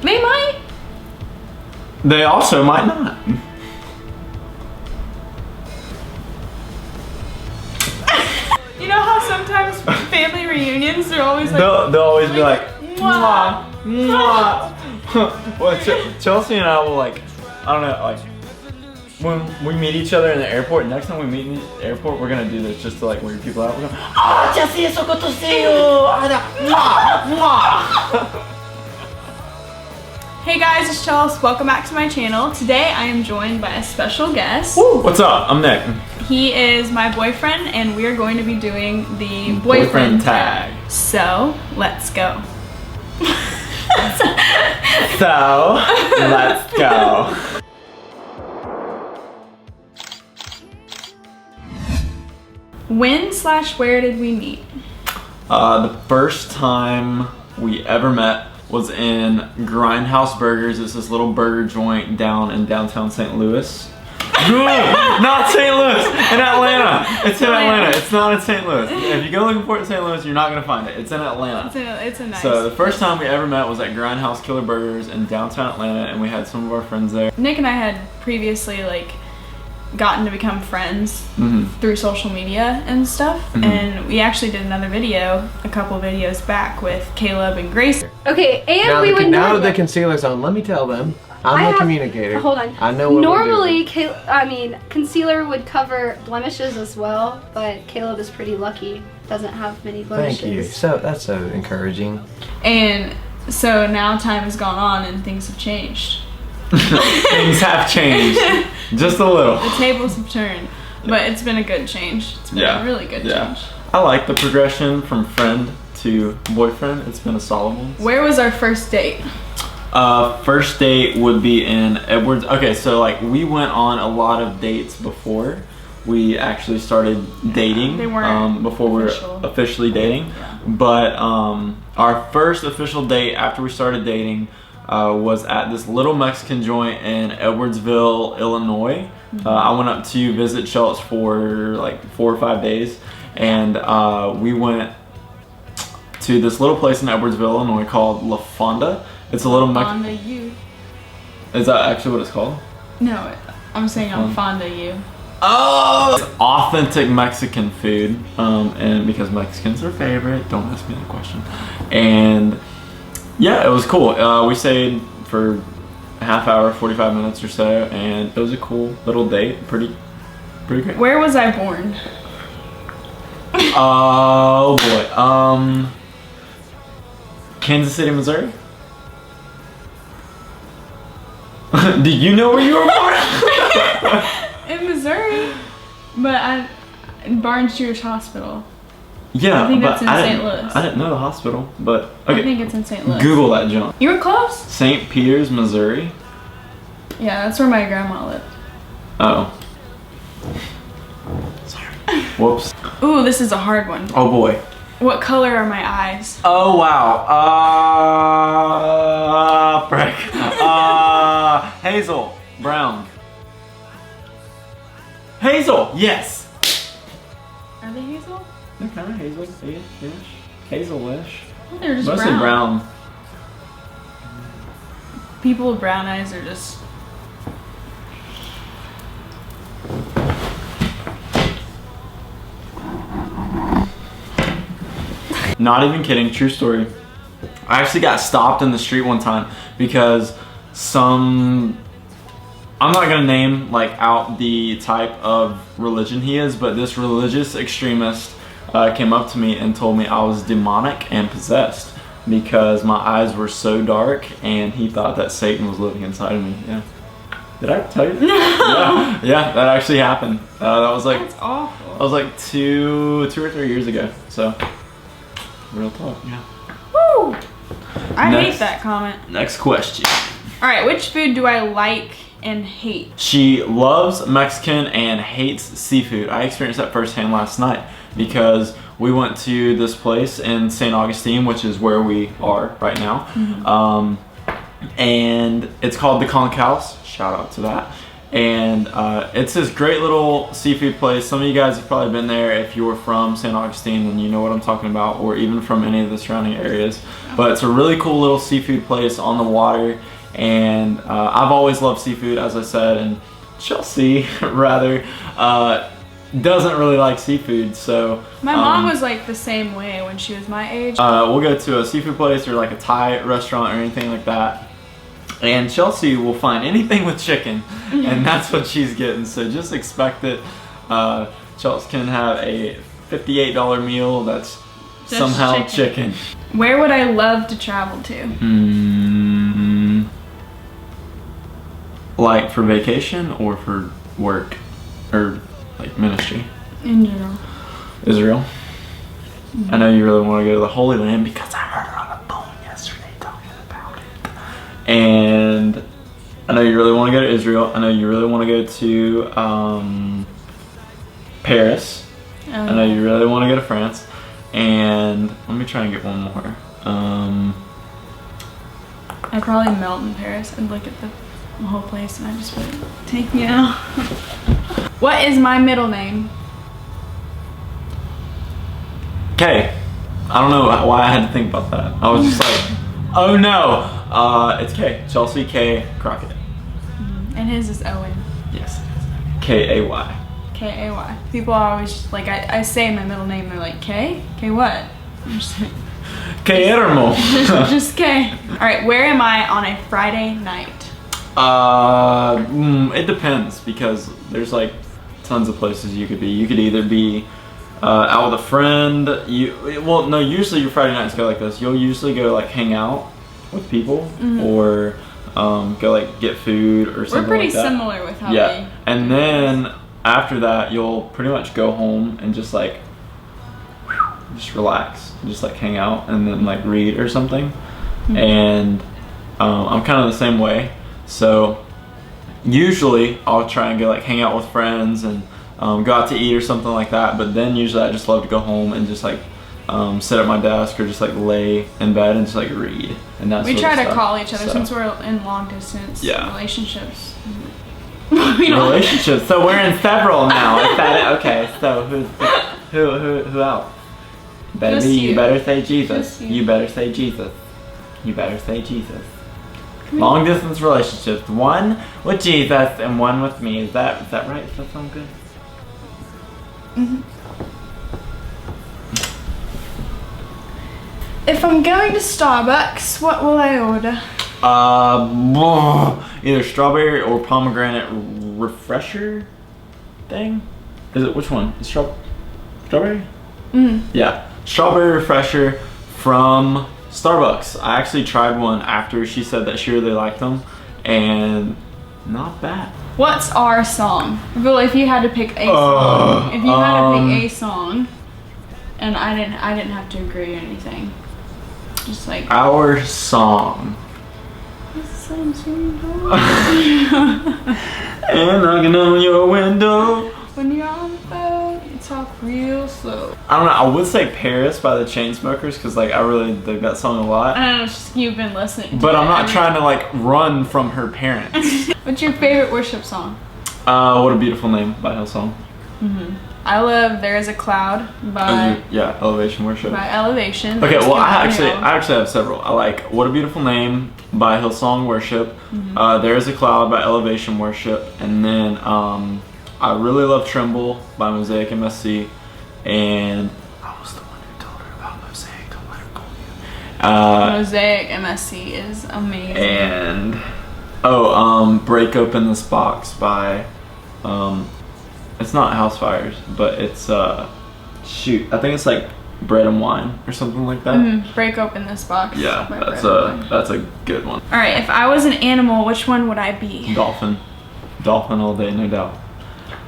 They might. They also might not. You know how sometimes family reunions are always like... They'll always be like, mwah, mwah. Well, Chelsea and I will like, I don't know, like, when we meet each other in the airport, next time we meet in the airport, we're gonna do this just to like weird people out. We're going, oh, Chelsea, it's so good to see you. Mwah, mwah. Hey guys, it's Chelsea. Welcome back to my channel. Today I am joined by a special guest. Woo, what's up? I'm Nick. He is my boyfriend and we are going to be doing the boyfriend tag. So, let's go. So, let's go. When/where did we meet? The first time we ever met was in Grindhouse Burgers. It's this little burger joint down in downtown St. Louis. Not St. Louis, in Atlanta. It's in Atlanta. It's not in St. Louis. If you go looking for it in St. Louis, you're not gonna find it. It's in Atlanta. It's a nice. So the first time we ever met was at Grindhouse Killer Burgers in downtown Atlanta, and we had some of our friends there. Nick and I had previously like gotten to become friends through social media and stuff, and we actually did another video a couple videos back with Caleb and Grace. Okay, and now we would now normally, that the concealer's on, let me tell them. I'm a communicator. Hold on. I know what normally, concealer would cover blemishes as well, but Caleb is pretty lucky. Doesn't have many blemishes. Thank you. So that's so encouraging. And so now time has gone on and things have changed. Things have changed. Just a little. The tables have turned, but it's been a good change. It's been a really good change. I like the progression from friend to boyfriend. It's been a solid one. Where was our first date? First date would be in Edwards. Okay, so like we went on a lot of dates before we actually started dating. They weren't before we were officially dating. Yeah. But our first official date after we started dating was at this little Mexican joint in Edwardsville, Illinois. I went up to visit Chelsea for like 4 or 5 days, and we went to this little place in Edwardsville, Illinois called La Fonda. It's a little Fonda you. Is that actually what it's called? No, I'm saying I'm Fonda you. Oh! It's authentic Mexican food, and because Mexicans are favorite, don't ask me that question. And yeah, it was cool. We stayed for a half hour, 45 minutes or so, and it was a cool little date. Pretty great. Where was I born? Oh boy. Kansas City, Missouri. Do you know where you were born? In Missouri, but in Barnes Jewish Hospital. Yeah, I think but that's in St. Louis. I didn't know the hospital, but okay. I think it's in St. Louis. Google that junk. You were close. St. Peter's, Missouri. Yeah, that's where my grandma lived. Oh. Sorry. Whoops. Ooh, this is a hard one. Oh boy. What color are my eyes? Oh wow. Frick. Hazel. Brown. Hazel. Yes. Are they hazel? They're kind of hazel-ish. Hazel-ish. Well, they're just Mostly brown. People with brown eyes are just... Not even kidding, true story. I actually got stopped in the street one time because I'm not gonna name like out the type of religion he is, but this religious extremist came up to me and told me I was demonic and possessed because my eyes were so dark, and he thought that Satan was living inside of me. Yeah. Did I tell you that? No. Yeah, that actually happened. That was like... That's awful. That was like two or 3 years ago, so... Real talk, yeah. Woo! I hate that comment. Next question. Alright, which food do I like and hate? She loves Mexican and hates seafood. I experienced that firsthand last night because we went to this place in St. Augustine, which is where we are right now. And it's called the Conch House. Shout out to that. And it's this great little seafood place. Some of you guys have probably been there if you were from St. Augustine, and you know what I'm talking about, or even from any of the surrounding areas. But it's a really cool little seafood place on the water, and I've always loved seafood, as I said, and Chelsea rather doesn't really like seafood, so my mom was like the same way when she was my age. We'll go to a seafood place or like a Thai restaurant or anything like that, and Chelsea will find anything with chicken, and that's what she's getting. So just expect it. Chelsea can have a $58 meal that's just somehow chicken. Where would I love to travel to? Like for vacation or for work or like ministry? In general. Israel. I know you really want to go to the Holy Land because I heard her on the phone yesterday talking about it. And I know you really want to go to Israel. I know you really want to go to Paris. I know you really want to go to France. And let me try and get one more. I'd probably melt in Paris and look at the whole place, and I just would take me out. What is my middle name? K. I don't know why I had to think about that. I was just like, oh no. It's K. Chelsea K. Crockett. And his is Owen. Yes. K-A-Y. K-A-Y. People are always like, I say my middle name, they're like, K? K what? I'm just like, K. Ermo. just K. Alright, where am I on a Friday night? It depends, because there's like tons of places you could be. You could either be out with a friend. Well, no, usually your Friday nights go like this. You'll usually go like hang out with people, or go like get food or something like that. We're pretty similar with how we... And then after that, you'll pretty much go home and just like just relax, just like hang out, and then like read or something. And I'm kind of the same way. So usually I'll try and go like hang out with friends and go out to eat or something like that. But then usually I just love to go home and just like sit at my desk or just like lay in bed and just like read. And that's we try to call each other since we're in long distance relationships. Relationships. So we're in several now. Is that it? Okay. So who else? Baby, you better say Jesus. You better say Jesus. You better say Jesus. Long distance relationships. One with Jesus and one with me. Is that right? Does that sound good? If I'm going to Starbucks, what will I order? Either strawberry or pomegranate refresher thing. Is it which one? Is strawberry? Yeah, strawberry refresher from Starbucks. I actually tried one after she said that she really liked them, and not bad. What's our song? Well, if you had to pick a song, if you had to pick a song, and I didn't have to agree or anything, just like our song. And knocking on your window. When you're on the phone, you talk real slow. I don't know. I would say Paris by the Chainsmokers, because like I really dig that song a lot. I don't know. It's just you've been listening to but it. I'm not trying to like run from her parents. What's your favorite worship song? What a Beautiful Name by Hillsong. I love There Is a Cloud by Elevation Worship. By Elevation. Okay, well I actually have several. I like What a Beautiful Name by Hillsong Worship. There Is a Cloud by Elevation Worship, and then I really love Tremble by Mosaic MSC, and I was the one who told her about Mosaic. Don't let her call you. Mosaic MSC is amazing. And Break Open This Box by it's not House Fires, but it's I think it's like Bread and Wine or something like that. Break Open This Box. Yeah, that's a good one. All right, if I was an animal, which one would I be? Dolphin all day, no doubt.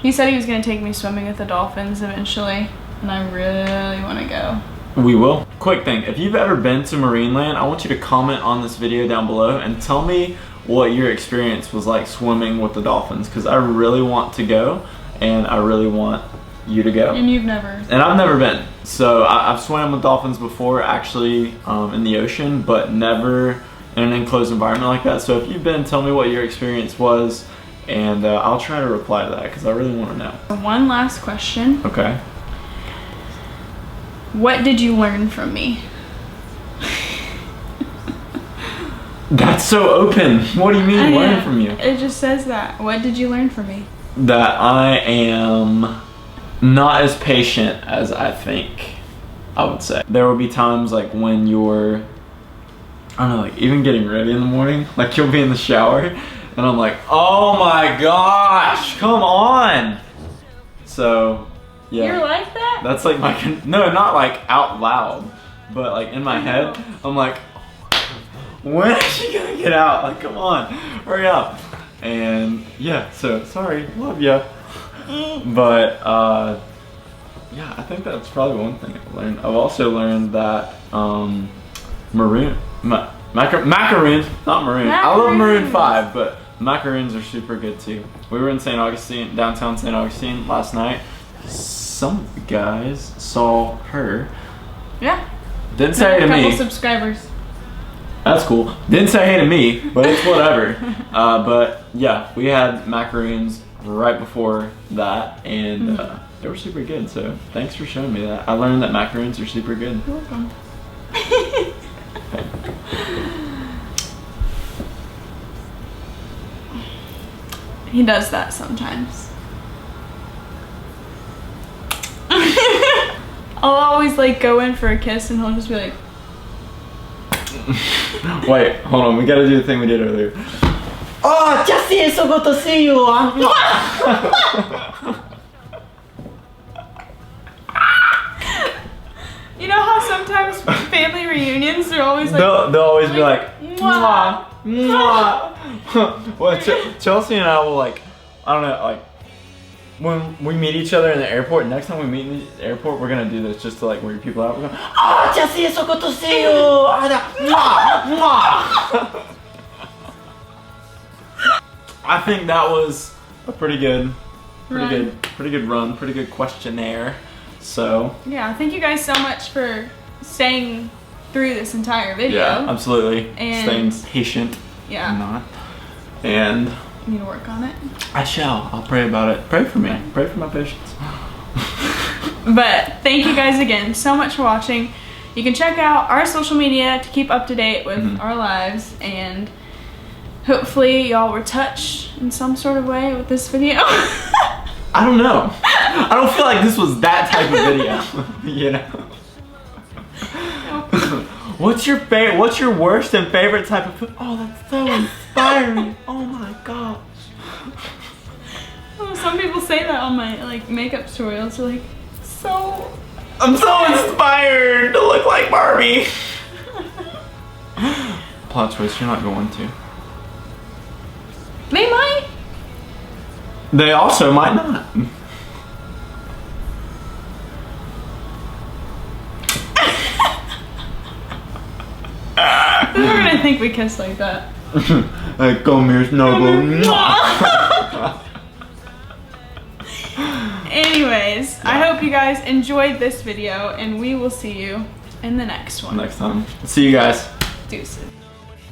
He said he was gonna take me swimming with the dolphins eventually, and I really want to go. We will. Quick thing, if you've ever been to Marineland, I want you to comment on this video down below and tell me what your experience was like swimming with the dolphins, because I really want to go, and I really want you to go. And you've never. And I've never been. So I've swam with dolphins before, actually, in the ocean, but never in an enclosed environment like that. So if you've been, tell me what your experience was, and I'll try to reply to that because I really want to know. One last question. Okay. What did you learn from me? That's so open. What do you mean learn from you? It just says that. What did you learn from me? That I am not as patient as I think, I would say. There will be times like when you're, I don't know, like even getting ready in the morning, like you'll be in the shower and I'm like, oh my gosh, come on. So, yeah. You're like that? That's like my, no, not like out loud, but like in my head, I'm like, when is she gonna get out? Like, come on, hurry up. And yeah, so sorry, love ya. But yeah, I think that's probably one thing I've learned. I've also learned that macaroons, not maroon. I love Maroon 5, but macaroons are super good too. We were in St. Augustine, downtown St. Augustine last night. Some of the guys saw her. Yeah. Didn't say hey to me. A couple subscribers. That's cool. Didn't say hey to me, but it's whatever. But yeah, we had macaroons right before that, and they were super good. So thanks for showing me that. I learned that macaroons are super good. You're welcome. He does that sometimes. I'll always like go in for a kiss, and he'll just be like. Wait, hold on. We gotta do the thing we did earlier. Oh, Jessie, it's so good to see you. You know how sometimes family reunions are always like. They'll always be like, mwah, mwah. Well, Chelsea and I will like, I don't know, like when we meet each other in the airport. Next time we meet in the airport, we're gonna do this just to like weird people out. We're going, oh, Jessie, it's so good to see you. Mwah, mwah. I think that was a pretty good run, pretty good questionnaire. So yeah, thank you guys so much for staying through this entire video. Yeah, absolutely. And staying patient. Yeah. I'm not. And you need to work on it. I shall. I'll pray about it. Pray for me. Pray for my patience. But thank you guys again so much for watching. You can check out our social media to keep up to date with our lives, and hopefully y'all were touched in some sort of way with this video. I don't know. I don't feel like this was that type of video, you know. What's your worst and favorite type of food? Oh, that's so inspiring. Oh my gosh. Oh, some people say that on my like makeup tutorials. They're like, I'm so inspired to look like Barbie. Plot twist, you're not going to. They might. They also might not. They're gonna think we kiss like that. Like, come here, snuggle. Anyways, I hope you guys enjoyed this video, and we will see you in the next one. Next time. See you guys. Deuces.